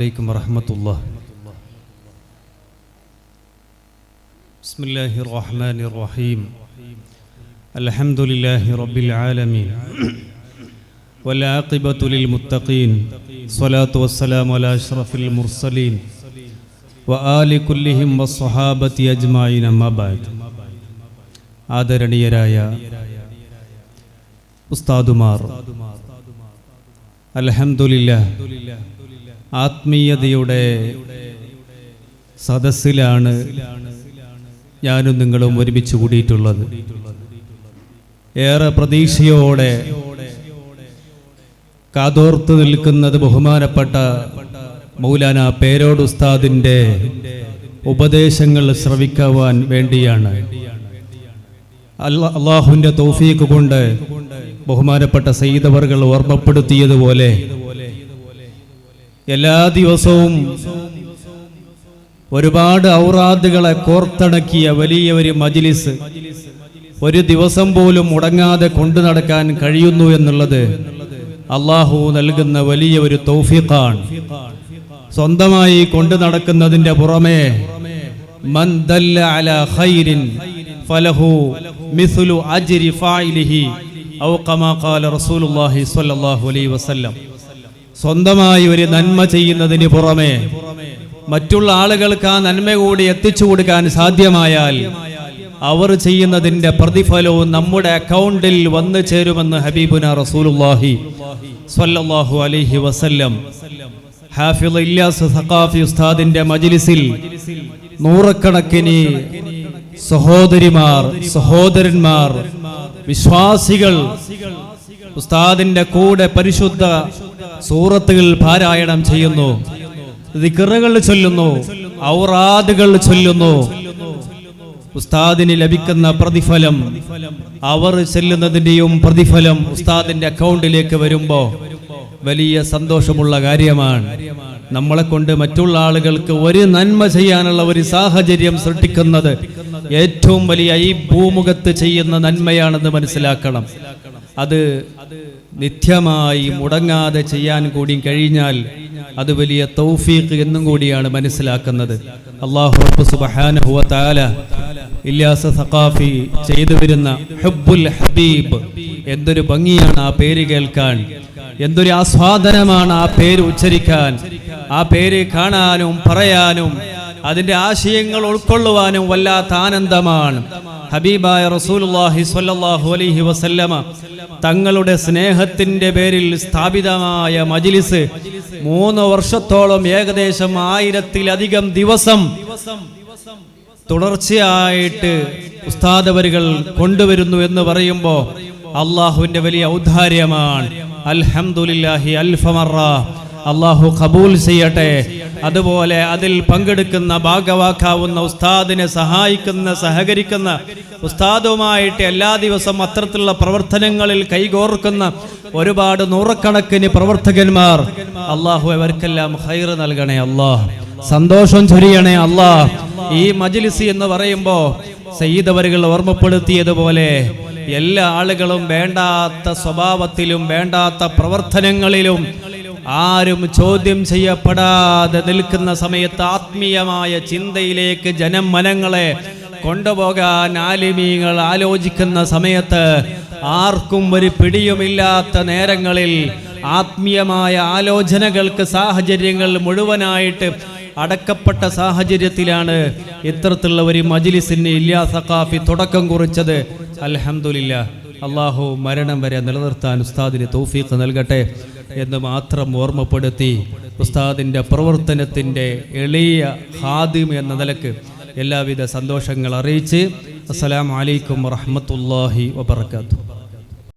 عليكم ورحمة الله. بسم الله الرحمن الرحيم. الحمد لله رب العالمين والعاقبة للمتقين. الصلاة والسلام على أشرف المرسلين وآل كلهم والصحابة أجمعين. أما بعد. ആദരണീയരായ ഉസ്താദുമാർ, അൽഹംദുലില്ലാഹ് ആത്മീയതയുടെ സദസ്സിലാണ് ഞാനും നിങ്ങളും ഒരുമിച്ച് കൂടിയിട്ടുള്ളത്. ഏറെ പ്രതീക്ഷയോടെ കാതോർത്ത് നിൽക്കുന്നത് ബഹുമാനപ്പെട്ട മൗലാന പേരോട് ഉസ്താദിൻ്റെ ഉപദേശങ്ങൾ ശ്രവിക്കുവാൻ വേണ്ടിയാണ്. അള്ളാഹുവിൻ്റെ തൗഫീഖ് കൊണ്ട് ബഹുമാനപ്പെട്ട സയ്യിദ് അവർകൾ ഓർമ്മപ്പെടുത്തിയതുപോലെ എല്ലാ ദിവസവും ഒരുപാട് ഔറാദുകളെ കോർത്തിണക്കിയ വലിയ ഒരു മജ്ലിസ് ഒരു ദിവസം പോലും മുടങ്ങാതെ കൊണ്ടു നടക്കാൻ കഴിയുന്നു എന്നുള്ളത് അള്ളാഹു നൽകുന്ന വലിയ ഒരു തൗഫീഖാണ്. സ്വന്തമായി കൊണ്ടു നടക്കുന്നതിൻ്റെ പുറമെ മൻ ദല്ല അലാ ഖൈരിൻ ഫലഹു മിസ്ലു അജ്രി ഫാഇലിഹി ഔ കമാ ഖാല റസൂലുള്ളാഹി സ്വല്ലല്ലാഹു അലൈഹി വസല്ലം. സ്വന്തമായി ഒരു നന്മ ചെയ്യുന്നതിന് പുറമെ മറ്റുള്ള ആളുകൾക്ക് ആ നന്മ കൂടി എത്തിച്ചു കൊടുക്കാൻ സാധ്യമായാൽ അവർ ചെയ്യുന്നതിൻ്റെ പ്രതിഫലവും നമ്മുടെ അക്കൗണ്ടിൽ വന്നു ചേരുമെന്ന് ഹബീബുന റസൂലുള്ളാഹി സ്വല്ലല്ലാഹു അലൈഹി വസല്ലം. ഹാഫിള് ഇല്യാസ് സഖാഫി ഉസ്താദിന്റെ മജ്ലിസിൽ നൂറുകണക്കിന് സഹോദരിമാർ, സഹോദരന്മാർ, വിശ്വാസികൾ ഉസ്താദിന്റെ കൂടെ പരിശുദ്ധ സൂറത്തുകൾ പാരായണം ചെയ്യുന്നു, ദിക്റുകൾ ചൊല്ലുന്നു, ഔറാദുകൾ ചൊല്ലുന്നു. ഉസ്താദിന് ലഭിക്കുന്ന പ്രതിഫലം, അവർ ചെല്ലുന്നതിൻ്റെയും പ്രതിഫലം ഉസ്താദിന്റെ അക്കൗണ്ടിലേക്ക് വരുമ്പോൾ വലിയ സന്തോഷമുള്ള കാര്യമാണ്. നമ്മളെ കൊണ്ട് മറ്റുള്ള ആളുകൾക്ക് ഒരു നന്മ ചെയ്യാനുള്ള ഒരു സാഹചര്യം സൃഷ്ടിക്കുന്നത് ഏറ്റവും വലിയ ഈ ഭൂമുഖത്ത് ചെയ്യുന്ന നന്മയാണെന്ന് മനസ്സിലാക്കണം. അത് നിത്യമായി മുടങ്ങാതെ ചെയ്യാൻ കൂടി കഴിഞ്ഞാൽ അത് വലിയ തൗഫീഖ് എന്നും കൂടിയാണ് മനസ്സിലാക്കുന്നത്. അല്ലാഹു സുബ്ഹാനഹു വ തആല ഇല്യാസ് സഖാഫി ചെയ്തു വരുന്ന ഹുബ്ബുൽ ഹബീബ്, എന്തൊരു ഭംഗിയാണ് ആ പേര് കേൾക്കാൻ, എന്തൊരു ആസ്വാദനമാണ് ആ പേര് ഉച്ചരിക്കാൻ, ആ പേര് കാണാനും പറയാനും അതിൻ്റെ ആശയങ്ങൾ ഉൾക്കൊള്ളുവാനും വല്ലാത്ത ആനന്ദമാണ്. ഹബീബായ റസൂലുള്ളാഹി സ്വല്ലല്ലാഹു അലൈഹി വസല്ലമ തങ്ങളുടെ സ്നേഹത്തിന്റെ പേരിൽ സ്ഥാപിതമായ മജ്ലിസ് 3 വർഷത്തോളം ഏകദേശം 1000-ലധികം ദിവസം തുടർച്ചയായിട്ട് ഉസ്താദവരുകൾ കൊണ്ടുവരുന്നു എന്ന് പറയുമ്പോൾ അള്ളാഹുവിന്റെ വലിയ ഔദാര്യമാണ്. അൽഹംദുലില്ലാഹി അൽഫ മറ. അള്ളാഹു ഖബൂൽ ചെയ്യട്ടെ. അതുപോലെ അതിൽ പങ്കെടുക്കുന്ന ഭാഗവാക്കാവുന്ന ഉസ്താദിനെ സഹായിക്കുന്ന സഹകരിക്കുന്ന ഉസ്താദുമായിട്ട് എല്ലാ ദിവസവും അത്തരത്തിലുള്ള പ്രവർത്തനങ്ങളിൽ കൈകോർക്കുന്ന ഒരുപാട് നൂറുകണക്കിന് പ്രവർത്തകന്മാർ, അള്ളാഹു അവർക്കെല്ലാം ഖൈർ നൽകണേ അല്ലാഹ്, സന്തോഷം ചൊരിയണേ അല്ലാഹ്. ഈ മജ്ലിസ് എന്ന് പറയുമ്പോൾ സയ്യിദ് അവരുകൾ ഓർമ്മപ്പെടുത്തിയതുപോലെ എല്ലാ ആളുകളും വേണ്ടാത്ത സ്വഭാവത്തിലും വേണ്ടാത്ത പ്രവർത്തനങ്ങളിലും ആരും ചോദ്യം ചെയ്യപ്പെടാതെ നിൽക്കുന്ന സമയത്ത് ആത്മീയമായ ചിന്തയിലേക്ക് മനങ്ങളെ കൊണ്ടുപോകാൻ ആലിമീങ്ങൾ ആലോചിക്കുന്ന സമയത്ത് ആർക്കും ഒരു പിടിയുമില്ലാത്ത നേരങ്ങളിൽ ആത്മീയമായ ആലോചനകൾക്ക് സാഹചര്യങ്ങൾ മുഴുവനായിട്ട് അടക്കപ്പെട്ട സാഹചര്യത്തിലാണ് ഇത്തരത്തിലുള്ള ഒരു മജ്ലിസിന് ഇല്യാസ് സഖാഫി തുടക്കം കുറിച്ചത്. അൽഹംദുലില്ലാഹ്. അള്ളാഹു മരണം വരെ നിലനിർത്താൻ ഉസ്താദിന് തൗഫീഖ് നൽകട്ടെ എന്ന് മാത്രം ഓർമ്മപ്പെടുത്തി ഉസ്താദിൻ്റെ പ്രവർത്തനത്തിൻ്റെ എളിയ ഖാദിം എന്ന നിലക്ക് എല്ലാവിധ സന്തോഷങ്ങൾ അറിയിച്ച് അസ്സലാമു അലൈക്കും വറഹ്മത്തുള്ളാഹി വബറകാതുഹു.